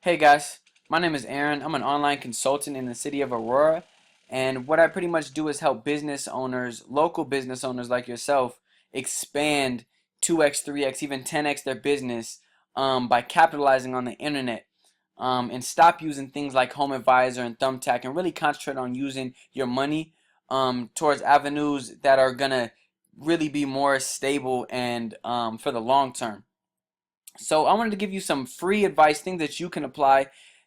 Hey guys, my name is Aaron. I'm an online consultant in the city of Aurora, and what I pretty much do is help business owners, local business owners like yourself, expand 2x, 3x, even 10x their business by capitalizing on the internet, and stop using things like Home Advisor and Thumbtack and really concentrate on using your money towards avenues that are gonna really be more stable and for the long term. So I wanted to give you some free advice, things that you can apply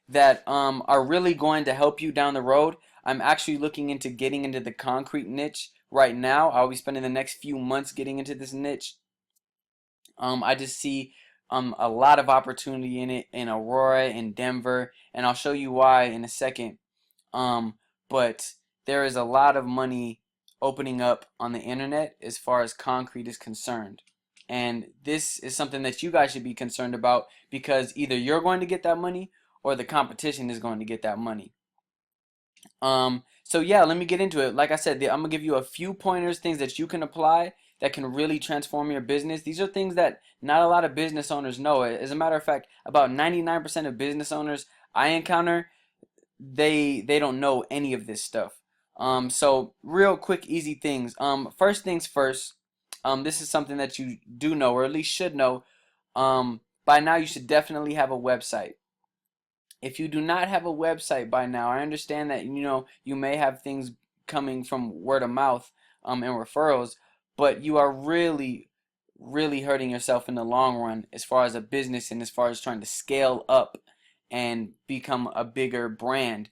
that are really going to help you down the road. I'm actually looking into getting into the concrete niche right now. I'll be spending the next few months getting into this niche. I just see a lot of opportunity in it in Aurora, in Denver, and I'll show you why in a second. But there is a lot of money opening up on the internet as far as concrete is concerned. And this is something that you guys should be concerned about because either you're going to get that money or the competition is going to get that money. So yeah, let me get into it. Like I said, I'm gonna give you a few pointers, things that you can apply that can really transform your business. These are things that not a lot of business owners know. As a matter of fact, about 99% of business owners I encounter, they don't know any of this stuff. So real quick, easy things. First things first. This is something that you do know, or at least should know. By now, you should definitely have a website. If you do not have a website by now, I understand that you may have things coming from word of mouth and referrals, but you are really hurting yourself in the long run as far as a business and as far as trying to scale up and become a bigger brand.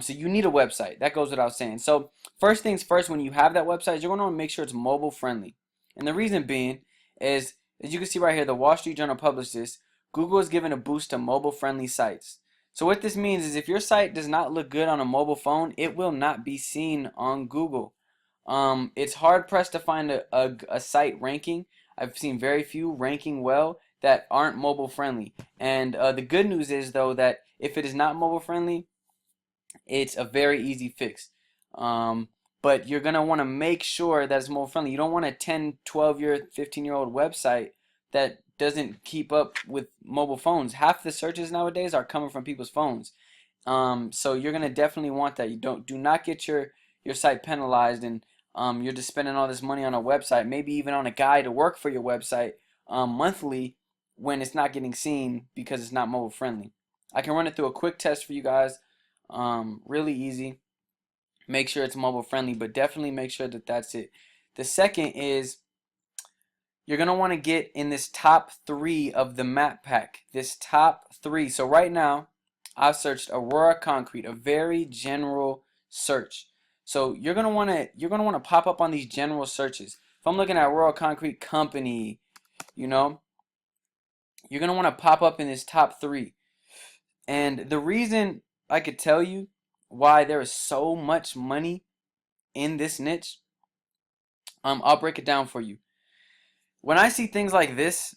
So you need a website. That goes without saying. So first things first, when you have that website, you're going to want to make sure it's mobile friendly. And the reason being is, as you can see right here, the Wall Street Journal published this. Google is giving a boost to mobile friendly sites. So what this means is if your site does not look good on a mobile phone, it will not be seen on Google. It's hard pressed to find a site ranking. I've seen very few ranking well that aren't mobile friendly. And the good news is though that if it is not mobile friendly, it's a very easy fix. Um, but you're going to want to make sure that it's mobile friendly. You don't want a 10, 12-year, 15-year-old website that doesn't keep up with mobile phones. Half the searches nowadays are coming from people's phones. So you're going to definitely want that. You do not get your site penalized and you're just spending all this money on a website, maybe even on a guy to work for your website monthly when it's not getting seen because it's not mobile friendly. I can run it through a quick test for you guys. Really easy. Make sure it's mobile friendly, but definitely make sure that that's it. The second is you're going to want to get in this top 3 of the map pack. This top 3. So right now, I've searched Aurora Concrete, a very general search. So you're gonna want to pop up on these general searches. If I'm looking at Aurora Concrete Company, you know, you're gonna want to pop up in this top 3. And the reason I could tell you why there is so much money in this niche, I'll break it down for you. When I see things like this,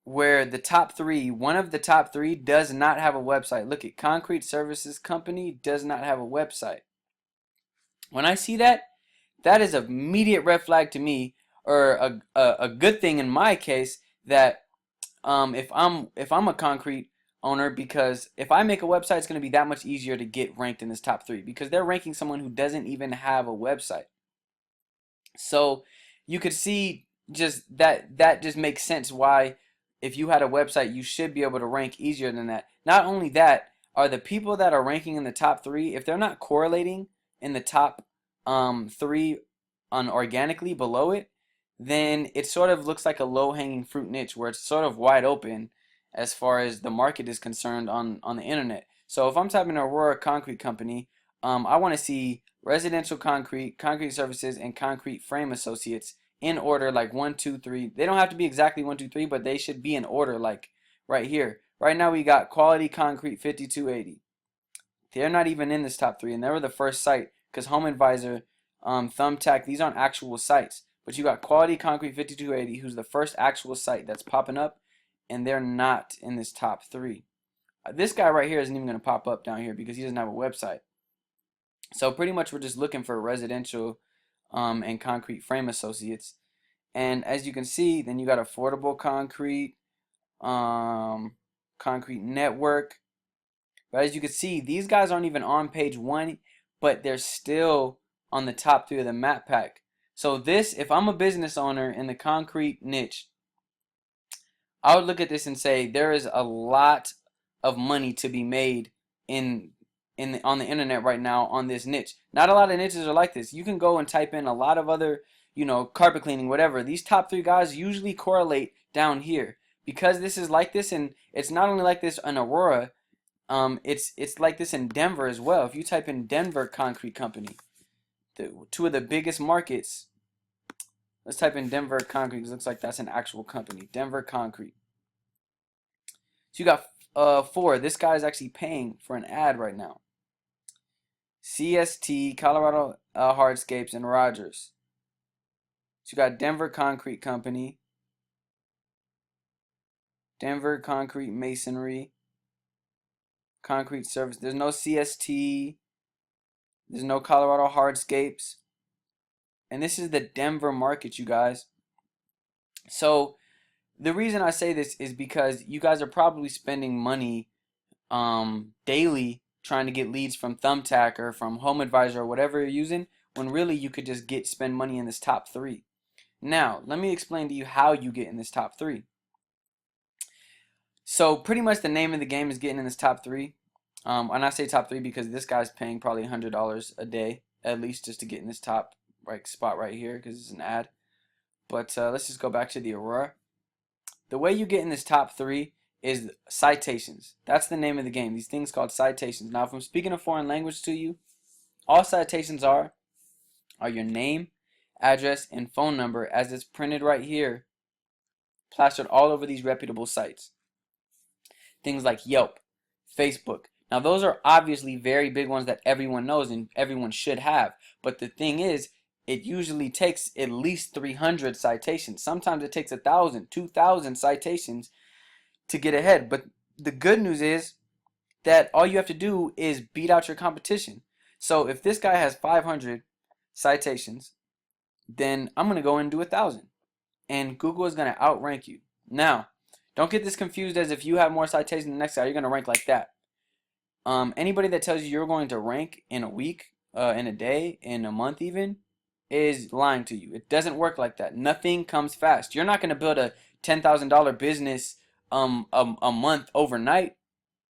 where the top 3, one of the top 3 does not have a website. Look at Concrete Services Company does not have a website. When I see that, that is an immediate red flag to me, or a good thing in my case that if I'm a concrete owner, because if I make a website, it's going to be that much easier to get ranked in this top 3 because they're ranking someone who doesn't even have a website. So you could see just that just makes sense why if you had a website you should be able to rank easier than that. Not only that, are the people that are ranking in the top 3, if they're not correlating in the top 3 on organically below it, then it sort of looks like a low-hanging fruit niche where it's sort of wide open as far as the market is concerned on the internet. So if I'm typing Aurora Concrete Company, I want to see residential concrete, concrete services, and concrete frame associates in order, like 1, 2, 3. They don't have to be exactly 1, 2, 3, but they should be in order, like right here. Right now we got Quality Concrete 5280. They're not even in this top 3, and they were the first site because Home Advisor, Thumbtack, these aren't actual sites. But you got Quality Concrete 5280, who's the first actual site that's popping up, and they're not in this top 3. This guy right here isn't even going to pop up down here because he doesn't have a website. So pretty much we're just looking for residential and concrete frame associates. And as you can see, then you got affordable concrete, concrete network, But as you can see, these guys aren't even on page 1, but they're still on the top 3 of the map pack. So this, if I'm a business owner in the concrete niche, I would look at this and say there is a lot of money to be made on the internet right now on this niche. Not a lot of niches are like this. You can go and type in a lot of other, carpet cleaning, whatever. These top 3 guys usually correlate down here because this is like this, and it's not only like this in Aurora. It's like this in Denver as well. If you type in Denver Concrete Company, two of the biggest markets. Let's type in Denver Concrete because it looks like that's an actual company. Denver Concrete. So you got 4. This guy is actually paying for an ad right now. CST, Colorado Hardscapes, and Rogers. So you got Denver Concrete Company, Denver Concrete Masonry, Concrete Service. There's no CST. There's no Colorado Hardscapes. And this is the Denver market, you guys. So the reason I say this is because you guys are probably spending money daily trying to get leads from Thumbtack or from Home Advisor or whatever you're using, when really you could just spend money in this top 3. Now, let me explain to you how you get in this top 3. So pretty much the name of the game is getting in this top 3. And I say top 3 because this guy's paying probably $100 a day at least just to get in this top spot right here because it's an ad. But let's just go back to the Aurora. The way you get in this top 3 is citations. That's the name of the game. These things called citations. Now, if I'm speaking a foreign language to you, all citations are your name, address, and phone number as it's printed right here, plastered all over these reputable sites. Things like Yelp, Facebook. Now, those are obviously very big ones that everyone knows and everyone should have. But the thing is, it usually takes at least 300 citations. Sometimes it takes 1,000, 2,000 citations to get ahead. But the good news is that all you have to do is beat out your competition. So if this guy has 500 citations, then I'm going to go and do 1,000. And Google is going to outrank you. Now, don't get this confused as if you have more citations than the next guy, you're going to rank like that. Anybody that tells you you're going to rank in a week, in a day, in a month even, is lying to you. It doesn't work like that. Nothing comes fast. You're not going to build a $10,000 business a month overnight.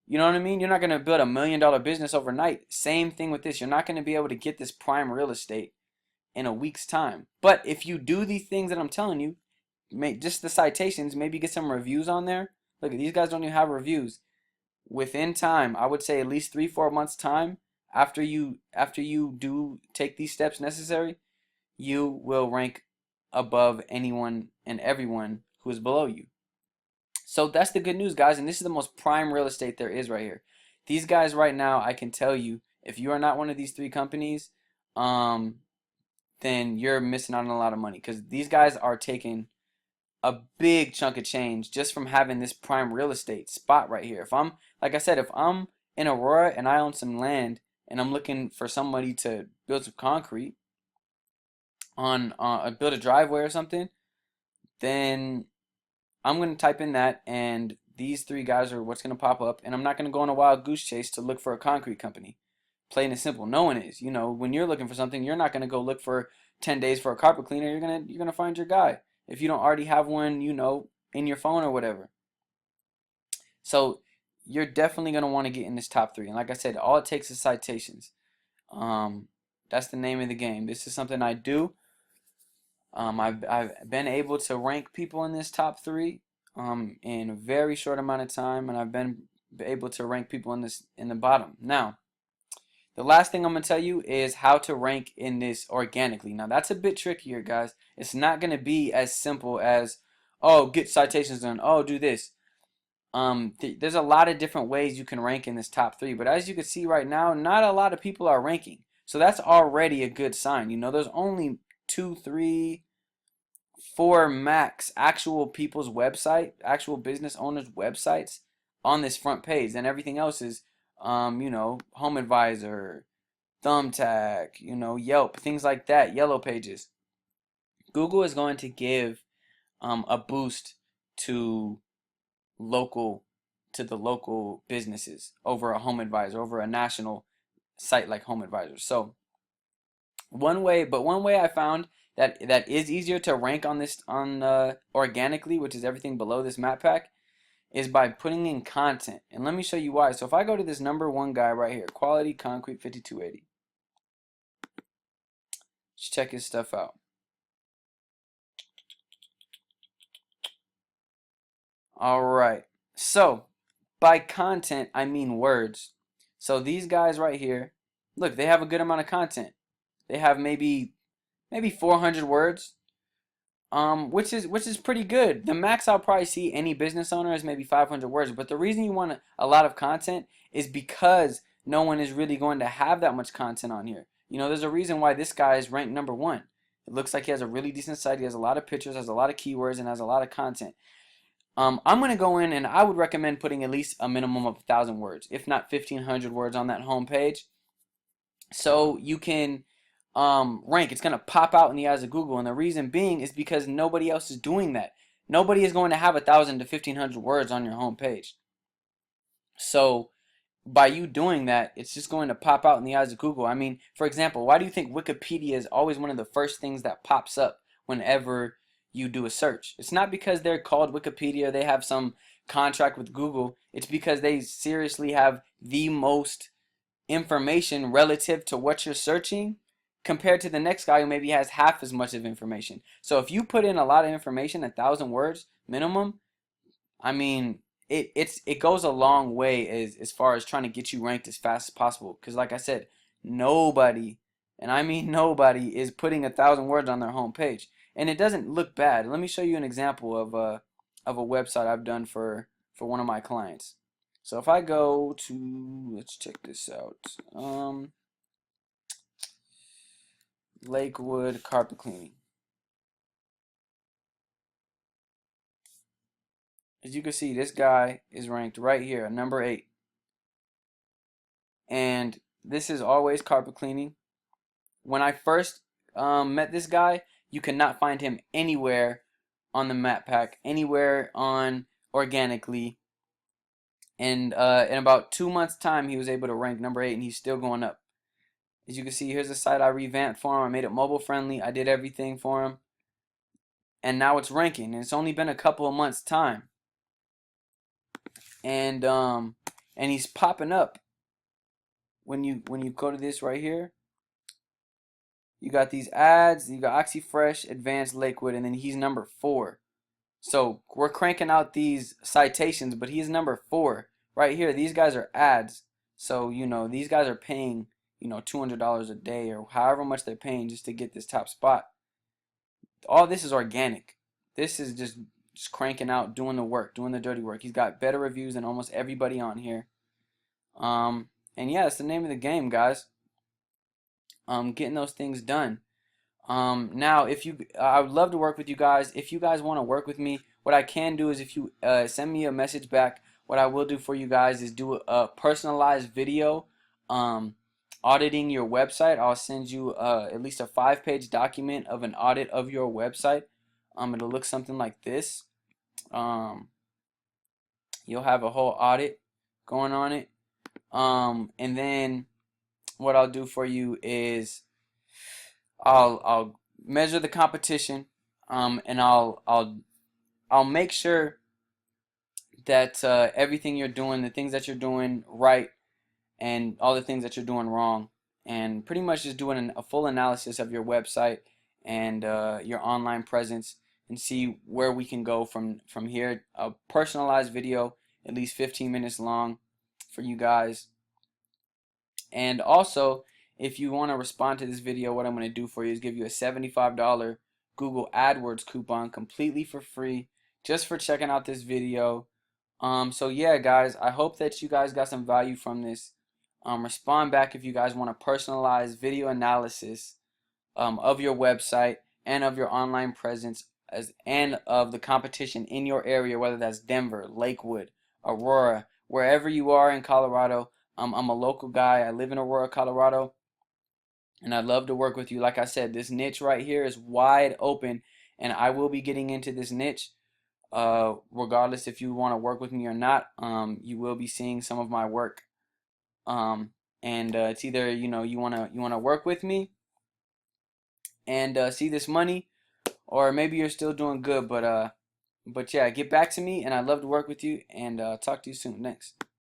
You know what I mean? You're not going to build $1 million business overnight. Same thing with this. You're not going to be able to get this prime real estate in a week's time. But if you do these things that I'm telling you, just the citations, maybe get some reviews on there. Look, these guys don't even have reviews. Within time, I would say at least 3-4 months time after you do take these steps necessary, you will rank above anyone and everyone who is below you. So that's the good news, guys, and this is the most prime real estate there is right here. These guys right now, I can tell you, if you are not one of these 3 companies, then you're missing out on a lot of money because these guys are taking a big chunk of change just from having this prime real estate spot right here. If I'm, like I said, if I'm in Aurora and I own some land and I'm looking for somebody to build some concrete on build a driveway or something, then I'm going to type in that and these 3 guys are what's going to pop up, and I'm not going to go on a wild goose chase to look for a concrete company. Plain and simple. No one is. When you're looking for something, you're not going to go look for 10 days for a carpet cleaner. You're going to find your guy if you don't already have one, in your phone or whatever. So you're definitely going to want to get in this top 3. And like I said, all it takes is citations. That's the name of the game. This is something I do. I've been able to rank people in this top 3 in a very short amount of time, and I've been able to rank people in the bottom. Now, the last thing I'm going to tell you is how to rank in this organically. Now, that's a bit trickier, guys. It's not going to be as simple as, oh, get citations done, oh, do this. There's a lot of different ways you can rank in this top 3, but as you can see right now, not a lot of people are ranking. So that's already a good sign. There's only 2, 3, 4 max actual people's website, actual business owners' websites on this front page. And everything else is, Home Advisor, Thumbtack, Yelp, things like that, Yellow Pages. Google is going to give a boost to local to the local businesses over a Home Advisor, over a national site like Home Advisor. So one way I found that is easier to rank on this organically, which is everything below this map pack, is by putting in content. And let me show you why. So if I go to this #1 guy right here, Quality Concrete 5280, let's check his stuff out. All right. So by content, I mean words. So these guys right here, look, they have a good amount of content. They have maybe 400 words, which is pretty good. The max I'll probably see any business owner is maybe 500 words. But the reason you want a lot of content is because no one is really going to have that much content on here. You know, there's a reason why this guy is ranked #1. It looks like he has a really decent site. He has a lot of pictures, has a lot of keywords, and has a lot of content. I'm going to go in and I would recommend putting at least a minimum of 1,000 words, if not 1,500 words on that home page, so you can rank. It's going to pop out in the eyes of Google, and the reason being is because nobody else is doing that. Nobody is going to have 1,000 to 1,500 words on your home page. So by you doing that, it's just going to pop out in the eyes of Google. I mean, for example, why do you think Wikipedia is always one of the first things that pops up whenever you do a search? It's not because they're called Wikipedia, they have some contract with Google. It's because they seriously have the most information relative to what you're searching compared to the next guy who maybe has half as much of information. So if you put in a lot of information, 1,000 words minimum, I mean, it goes a long way as far as trying to get you ranked as fast as possible. Because like I said, nobody, and I mean nobody, is putting 1,000 words on their home page, and it doesn't look bad. Let me show you an example of a website I've done for one of my clients. So if I go to, let's check this out, Lakewood Carpet Cleaning. As you can see, this guy is ranked right here, #8. And this is always carpet cleaning. When I first met this guy, you could not find him anywhere on the map pack, anywhere on organically. And in about 2 months' time, he was able to rank #8, and he's still going up. As you can see, here's a site I revamped for him. I made it mobile friendly. I did everything for him. And now it's ranking. And it's only been a couple of months' time. And he's popping up. When you go to this right here, you got these ads, you got OxyFresh, Advanced Lakewood, and then he's #4. So we're cranking out these citations, but he's #4 right here. These guys are ads, so you know these guys are paying $200 a day or however much they're paying just to get this top spot. All this is organic. This is just cranking out, doing the work, doing the dirty work. He's got better reviews than almost everybody on here. And yeah, it's the name of the game, guys. Getting those things done. Now, I would love to work with you guys. If you guys want to work with me, what I can do is if you send me a message back, what I will do for you guys is do a personalized video auditing your website. I'll send you at least a 5-page document of an audit of your website. It'll look something like this. You'll have a whole audit going on it. And then what I'll do for you is I'll measure the competition, and I'll make sure that everything you're doing, the things that you're doing right, and all the things that you're doing wrong, and pretty much just doing a full analysis of your website and your online presence, and see where we can go from here. A personalized video, at least 15 minutes long, for you guys. And also, if you want to respond to this video, what I'm going to do for you is give you a $75 Google AdWords coupon completely for free, just for checking out this video. So yeah, guys, I hope that you guys got some value from this. Respond back if you guys want a personalized video analysis of your website and of your online presence, and of the competition in your area, whether that's Denver, Lakewood, Aurora, wherever you are in Colorado. I'm a local guy. I live in Aurora, Colorado, and I'd love to work with you. Like I said, this niche right here is wide open, and I will be getting into this niche regardless if you want to work with me or not, you will be seeing some of my work. And it's either you wanna work with me and see this money, or maybe you're still doing good. But yeah, get back to me, and I'd love to work with you. And talk to you soon. Thanks.